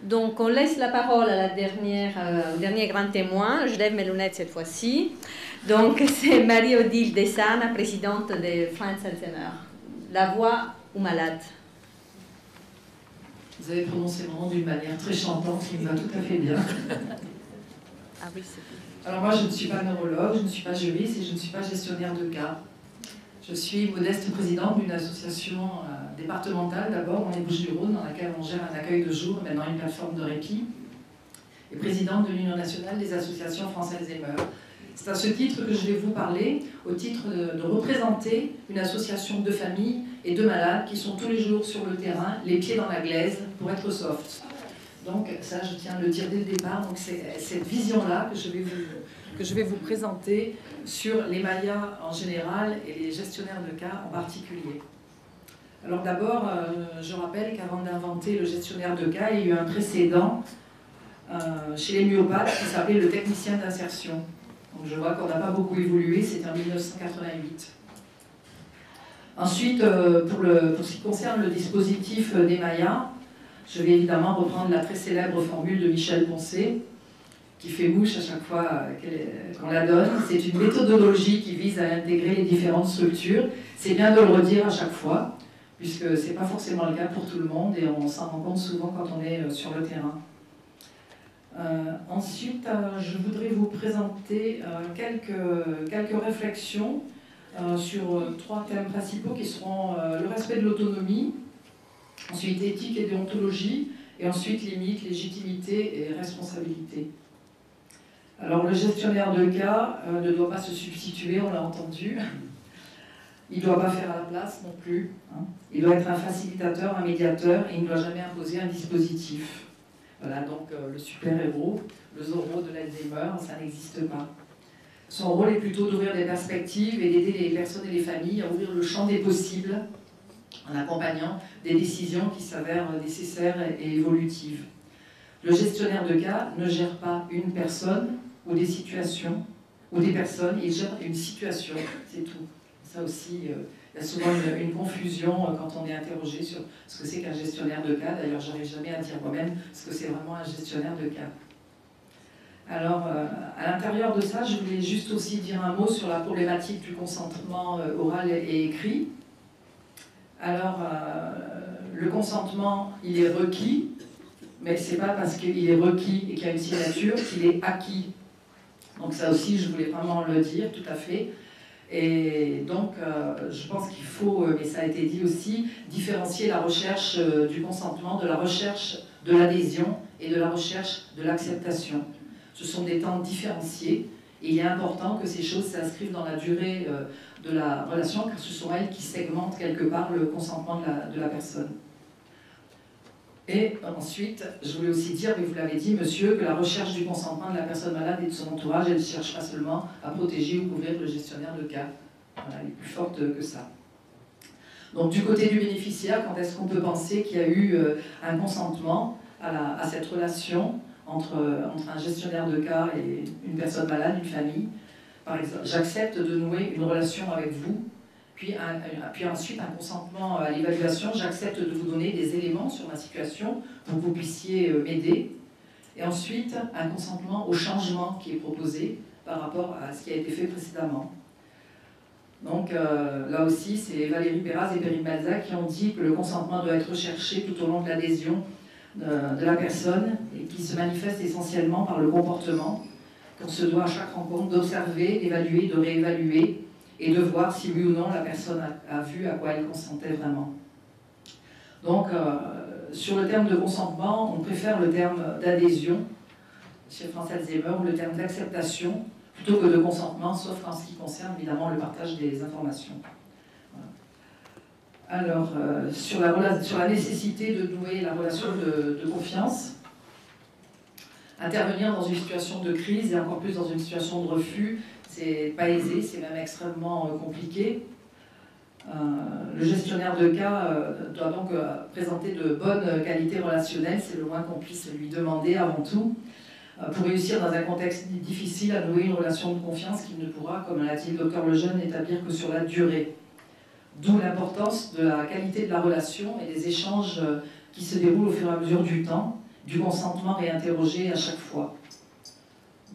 Donc, on laisse la parole à la au dernier grand témoin. Je lève mes lunettes cette fois-ci. Donc, c'est Marie-Odile Dessana, présidente de Franz Alzheimer. La voix ou malade? Vous avez prononcé mon nom d'une manière très chantante qui me va tout à fait bien. Ah oui, c'est bien. Alors moi, je ne suis pas neurologue, je ne suis pas juriste et je ne suis pas gestionnaire de cas. Je suis modeste présidente d'une association départementale, d'abord dans les Bouches-du-Rhône, dans laquelle on gère un accueil de jour, maintenant une plateforme de répit, et présidente de l'Union nationale des associations France Alzheimer. C'est à ce titre que je vais vous parler, au titre de représenter une association de familles et de malades qui sont tous les jours sur le terrain, les pieds dans la glaise, pour être soft. Donc ça, je tiens à le dire dès le départ, donc c'est cette vision-là que je vais vous présenter sur les Mayas en général et les gestionnaires de cas en particulier. Alors d'abord, je rappelle qu'avant d'inventer le gestionnaire de cas, il y a eu un précédent chez les myopathes qui s'appelait le technicien d'insertion. Donc je vois qu'on n'a pas beaucoup évolué, c'était en 1988. Ensuite, pour ce qui concerne le dispositif des Mayas, je vais évidemment reprendre la très célèbre formule de Michel Poncet, qui fait mouche à chaque fois qu'on la donne. C'est une méthodologie qui vise à intégrer les différentes structures. C'est bien de le redire à chaque fois, puisque ce n'est pas forcément le cas pour tout le monde, et on s'en rend compte souvent quand on est sur le terrain. Ensuite, je voudrais vous présenter quelques réflexions sur trois thèmes principaux qui seront le respect de l'autonomie, ensuite éthique et déontologie, et ensuite limites, légitimité et responsabilité. Alors le gestionnaire de cas ne doit pas se substituer, on l'a entendu. Il ne doit pas faire à la place non plus. Il doit être un facilitateur, un médiateur, et il ne doit jamais imposer un dispositif. Voilà, donc le super-héros, le Zorro de l'Alzheimer, ça n'existe pas. Son rôle est plutôt d'ouvrir des perspectives et d'aider les personnes et les familles à ouvrir le champ des possibles en accompagnant des décisions qui s'avèrent nécessaires et évolutives. Le gestionnaire de cas ne gère pas une personne ou des situations, ou des personnes, il gère une situation, c'est tout. Ça aussi, il y a souvent une confusion quand on est interrogé sur ce que c'est qu'un gestionnaire de cas. D'ailleurs, je n'arrive jamais à dire moi-même ce que c'est vraiment un gestionnaire de cas. Alors, à l'intérieur de ça, je voulais juste aussi dire un mot sur la problématique du consentement oral et écrit. Alors, le consentement, il est requis, mais ce n'est pas parce qu'il est requis et qu'il y a une signature qu'il est acquis. Donc ça aussi, je voulais vraiment le dire, tout à fait. Et donc, je pense qu'il faut, mais ça a été dit aussi, différencier la recherche du consentement de la recherche de l'adhésion et de la recherche de l'acceptation. Ce sont des temps différenciés et il est important que ces choses s'inscrivent dans la durée de la relation, car ce sont elles qui segmentent quelque part le consentement de la personne. Et ensuite, je voulais aussi dire, mais vous l'avez dit, monsieur, que la recherche du consentement de la personne malade et de son entourage, elle ne cherche pas seulement à protéger ou couvrir le gestionnaire de cas. Voilà, elle est plus forte que ça. Donc du côté du bénéficiaire, quand est-ce qu'on peut penser qu'il y a eu un consentement à cette relation entre un gestionnaire de cas et une personne malade, une famille? Par exemple, j'accepte de nouer une relation avec vous, puis ensuite un consentement à l'évaluation, j'accepte de vous donner des éléments sur ma situation pour que vous puissiez m'aider. Et ensuite, un consentement au changement qui est proposé par rapport à ce qui a été fait précédemment. Donc là aussi, c'est Valérie Perras et Perrine Balzac qui ont dit que le consentement doit être recherché tout au long de l'adhésion de la personne et qui se manifeste essentiellement par le comportement, qu'on se doit à chaque rencontre d'observer, d'évaluer, de réévaluer, et de voir si oui ou non la personne a vu à quoi elle consentait vraiment. Donc, sur le terme de consentement, on préfère le terme d'adhésion, chez France Alzheimer, ou le terme d'acceptation, plutôt que de consentement, sauf en ce qui concerne évidemment le partage des informations. Voilà. Alors, sur la nécessité de nouer la relation de confiance, intervenir dans une situation de crise et encore plus dans une situation de refus, c'est pas aisé, c'est même extrêmement compliqué. Le gestionnaire de cas doit donc présenter de bonnes qualités relationnelles, c'est le moins qu'on puisse lui demander avant tout, pour réussir dans un contexte difficile à nouer une relation de confiance qu'il ne pourra, comme l'a dit le docteur Lejeune, établir que sur la durée. D'où l'importance de la qualité de la relation et des échanges qui se déroulent au fur et à mesure du temps, du consentement réinterrogé à chaque fois.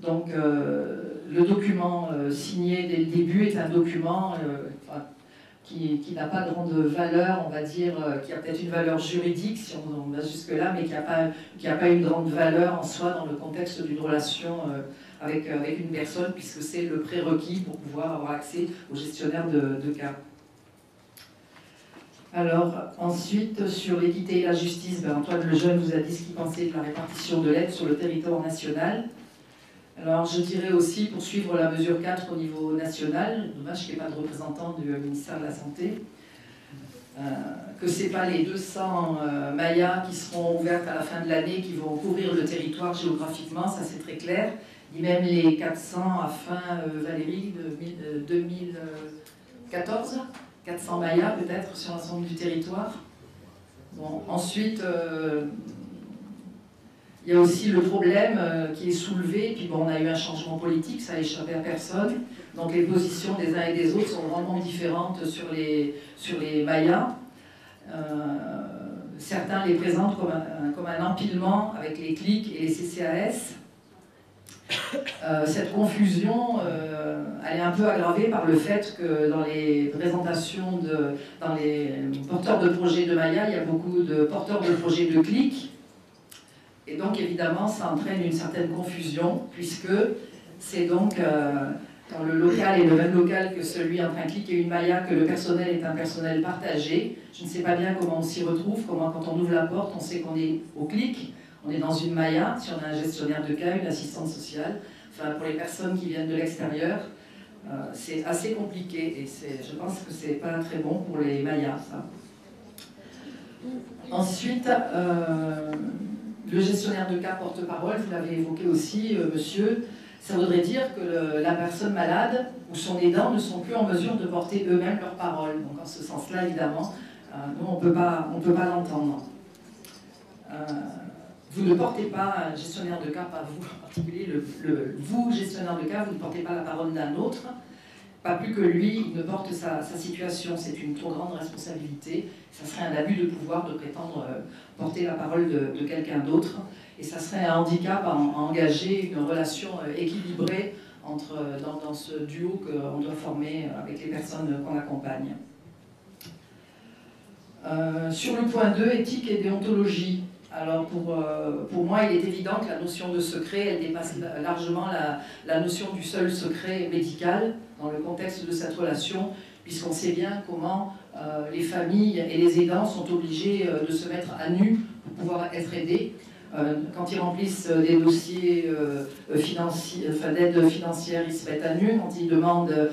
Donc le document signé dès le début est un document qui n'a pas grande valeur, on va dire, qui a peut-être une valeur juridique si on va jusque-là, mais qui n'a pas une grande valeur en soi dans le contexte d'une relation avec une personne, puisque c'est le prérequis pour pouvoir avoir accès au gestionnaire de cas. Alors, ensuite, sur l'équité et la justice, Antoine Lejeune vous a dit ce qu'il pensait de la répartition de l'aide sur le territoire national. Alors, je dirais aussi, pour suivre la mesure 4 au niveau national, dommage qu'il n'y ait pas de représentant du ministère de la Santé, que ce n'est pas les 200 mayas qui seront ouvertes à la fin de l'année qui vont couvrir le territoire géographiquement, ça c'est très clair, ni même les 400 à fin, Valérie, de 2014, 400 mayas peut-être sur l'ensemble du territoire. Bon, ensuite, il y a aussi le problème qui est soulevé, puis bon, on a eu un changement politique, ça a échappé à personne, donc les positions des uns et des autres sont vraiment différentes sur les mayas. Certains les présentent comme un empilement avec les CLIC et les CCAS. Cette confusion, elle est un peu aggravée par le fait que dans les présentations, dans les porteurs de projets de Maya, il y a beaucoup de porteurs de projets de CLIC. Et donc évidemment, ça entraîne une certaine confusion, puisque c'est donc quand le local est le même local que celui entre un CLIC et une Maya, que le personnel est un personnel partagé. Je ne sais pas bien comment on s'y retrouve, comment quand on ouvre la porte, on sait qu'on est au CLIC. On est dans une Maya, si on a un gestionnaire de cas, une assistante sociale. Enfin, pour les personnes qui viennent de l'extérieur, c'est assez compliqué et je pense que c'est pas très bon pour les Mayas, ça. Ensuite, le gestionnaire de cas porte-parole, vous l'avez évoqué aussi, monsieur, ça voudrait dire que la personne malade ou son aidant ne sont plus en mesure de porter eux-mêmes leur parole. Donc en ce sens-là, évidemment, nous, on peut pas l'entendre. Vous ne portez pas un gestionnaire de cas, pas vous en particulier, vous, gestionnaire de cas, vous ne portez pas la parole d'un autre, pas plus que lui, il ne porte sa situation. C'est une trop grande responsabilité. Ça serait un abus de pouvoir de prétendre porter la parole de quelqu'un d'autre. Et ça serait un handicap à engager une relation équilibrée dans ce duo qu'on doit former avec les personnes qu'on accompagne. Sur le point 2, éthique et déontologie. Alors pour moi, il est évident que la notion de secret, elle dépasse largement la notion du seul secret médical dans le contexte de cette relation, puisqu'on sait bien comment les familles et les aidants sont obligés de se mettre à nu pour pouvoir être aidés. Quand ils remplissent des dossiers d'aide financière, ils se mettent à nu. Quand ils demandent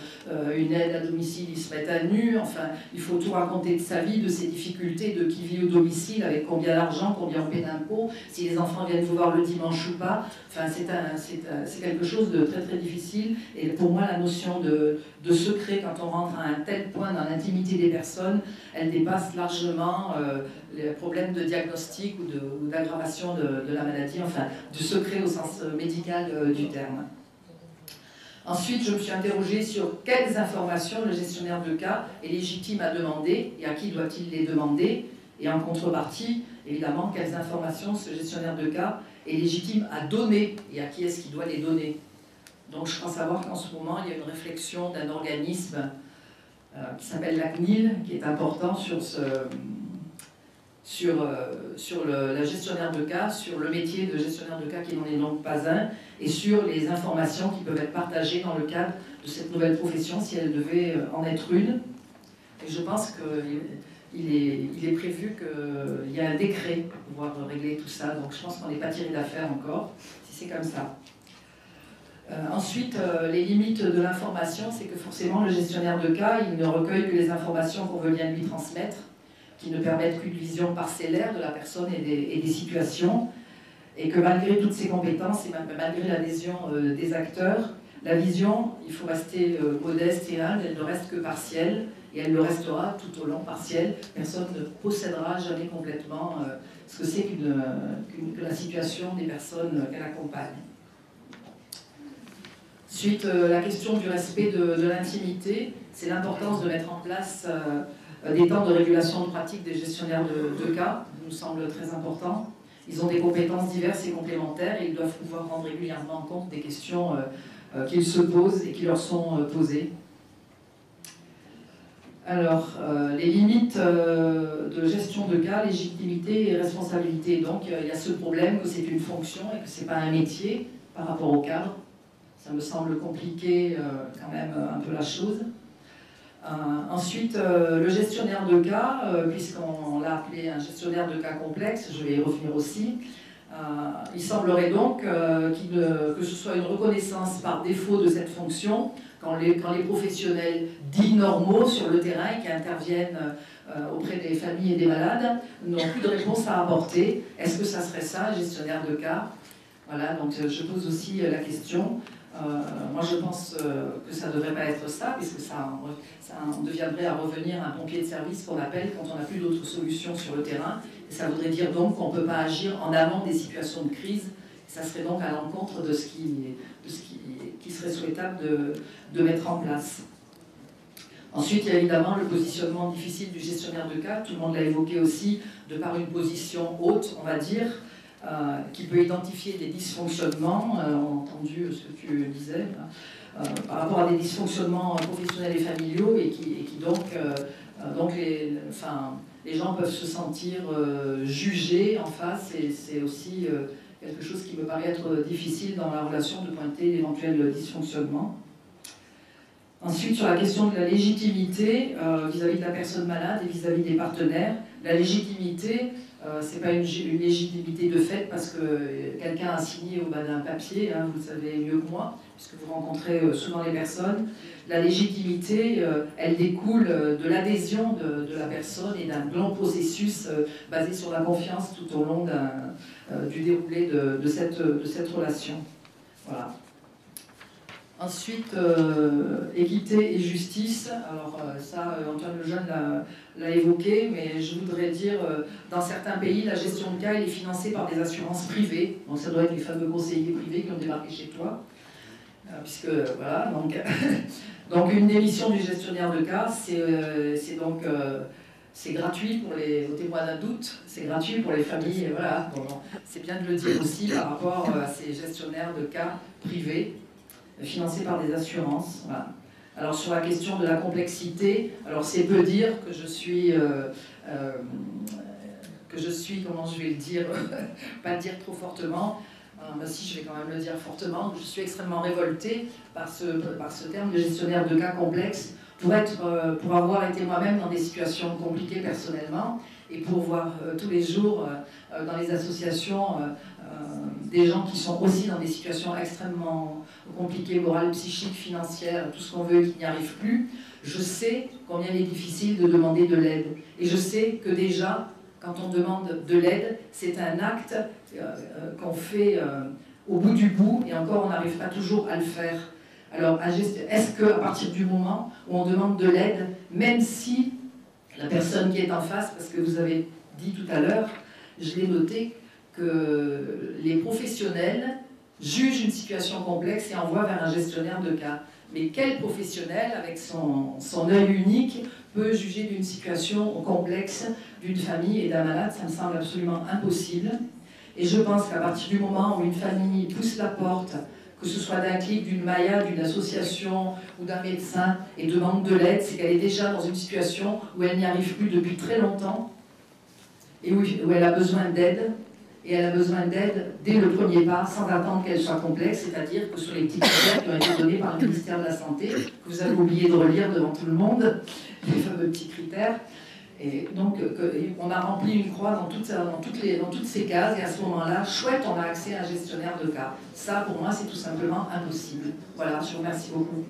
une aide à domicile, ils se mettent à nu. Enfin, il faut tout raconter de sa vie, de ses difficultés, de qui vit au domicile, avec combien d'argent, combien on paie d'impôts, si les enfants viennent vous voir le dimanche ou pas. Enfin, c'est quelque chose de très très difficile. Et pour moi, la notion de secret, quand on rentre à un tel point dans l'intimité des personnes, elle dépasse largement les problèmes de diagnostic ou d'aggravation de la maladie, enfin du secret au sens médical du terme. Ensuite, je me suis interrogée sur quelles informations le gestionnaire de cas est légitime à demander et à qui doit-il les demander, et en contrepartie, évidemment, quelles informations ce gestionnaire de cas est légitime à donner et à qui est-ce qu'il doit les donner. Donc je crois savoir qu'en ce moment, il y a une réflexion d'un organisme qui s'appelle la CNIL, qui est important sur la gestionnaire de cas, sur le métier de gestionnaire de cas qui n'en est donc pas un, et sur les informations qui peuvent être partagées dans le cadre de cette nouvelle profession, si elle devait en être une. Et je pense qu'il est prévu qu'il y a un décret pour pouvoir régler tout ça, donc je pense qu'on n'est pas tiré d'affaire encore, si c'est comme ça. Ensuite, les limites de l'information, c'est que forcément le gestionnaire de cas, il ne recueille que les informations qu'on veut bien lui transmettre, qui ne permettent qu'une vision parcellaire de la personne et des situations, et que malgré toutes ces compétences et malgré l'adhésion des acteurs, la vision, il faut rester modeste et humble, elle ne reste que partielle, et elle le restera tout au long partielle. Personne ne possédera jamais complètement ce que c'est que la situation des personnes qu'elle accompagne. Ensuite, la question du respect de l'intimité, c'est l'importance de mettre en place des temps de régulation de pratique des gestionnaires de cas, nous semble très important. Ils ont des compétences diverses et complémentaires et ils doivent pouvoir rendre régulièrement compte des questions qu'ils se posent et qui leur sont posées. Alors, les limites de gestion de cas, légitimité et responsabilité. Donc, il y a ce problème que c'est une fonction et que ce n'est pas un métier par rapport au cadre. Ça me semble compliquer quand même un peu la chose. Ensuite, le gestionnaire de cas, puisqu'on l'a appelé un gestionnaire de cas complexe, je vais y revenir aussi. Il semblerait donc que ce soit une reconnaissance par défaut de cette fonction quand les professionnels dits normaux sur le terrain qui interviennent auprès des familles et des malades n'ont plus de réponse à apporter. Est-ce que ça serait ça, gestionnaire de cas? Voilà, donc je pose aussi la question. Moi je pense que ça ne devrait pas être ça, puisque ça en deviendrait à revenir un pompier de service qu'on appelle quand on n'a plus d'autres solutions sur le terrain. Et ça voudrait dire donc qu'on ne peut pas agir en amont des situations de crise. Et ça serait donc à l'encontre de ce qui serait souhaitable de mettre en place. Ensuite, il y a évidemment le positionnement difficile du gestionnaire de cas. Tout le monde l'a évoqué aussi, de par une position haute, on va dire, qui peut identifier des dysfonctionnements, on a entendu ce que tu disais, par rapport à des dysfonctionnements professionnels et familiaux, et qui donc les gens peuvent se sentir jugés en face, et c'est aussi quelque chose qui me paraît être difficile dans la relation de pointer d'éventuels dysfonctionnements. Ensuite, sur la question de la légitimité vis-à-vis de la personne malade et vis-à-vis des partenaires, la légitimité, ce n'est pas une légitimité de fait parce que quelqu'un a signé au bas d'un papier, hein, vous le savez mieux que moi, puisque vous rencontrez souvent les personnes. La légitimité, elle découle de l'adhésion de la personne et d'un long processus basé sur la confiance tout au long du déroulé de cette relation. Voilà. Ensuite, équité et justice. Alors ça, Antoine Lejeune l'a évoqué, mais je voudrais dire, dans certains pays, la gestion de cas elle est financée par des assurances privées. Donc ça doit être les fameux conseillers privés qui ont débarqué chez toi. Puisque, voilà, donc une démission du gestionnaire de cas, c'est gratuit pour aux témoins d'un doute, c'est gratuit pour les familles, et voilà. Bon, c'est bien de le dire aussi par rapport à ces gestionnaires de cas privés, financés par des assurances. Voilà. Alors sur la question de la complexité, alors c'est peu dire que je suis, comment je vais le dire, pas le dire trop fortement, mais si je vais quand même le dire fortement, je suis extrêmement révoltée par ce terme de gestionnaire de cas complexe, pour avoir été moi-même dans des situations compliquées personnellement, et pour voir tous les jours dans les associations des gens qui sont aussi dans des situations extrêmement compliquées, morales, psychiques, financières, tout ce qu'on veut, qui n'y arrivent plus. Je sais combien il est difficile de demander de l'aide. Et je sais que déjà, quand on demande de l'aide, c'est un acte qu'on fait au bout du bout, et encore on n'arrive pas toujours à le faire. Alors, est-ce qu'à partir du moment où on demande de l'aide, même si la personne qui est en face, parce que vous avez dit tout à l'heure, je l'ai noté, que les professionnels jugent une situation complexe et envoient vers un gestionnaire de cas. Mais quel professionnel, avec son œil unique, peut juger d'une situation complexe d'une famille et d'un malade? Ça me semble absolument impossible. Et je pense qu'à partir du moment où une famille pousse la porte, que ce soit d'un clic, d'une Maya, d'une association ou d'un médecin, et demande de l'aide, c'est qu'elle est déjà dans une situation où elle n'y arrive plus depuis très longtemps, et où elle a besoin d'aide. Et elle a besoin d'aide dès le premier pas, sans attendre qu'elle soit complexe, c'est-à-dire que sur les petits critères qui ont été donnés par le ministère de la Santé, que vous avez oublié de relire devant tout le monde, les fameux petits critères. Et donc, on a rempli une croix dans toutes ces cases, et à ce moment-là, chouette, on a accès à un gestionnaire de cas. Ça, pour moi, c'est tout simplement impossible. Voilà, je vous remercie beaucoup.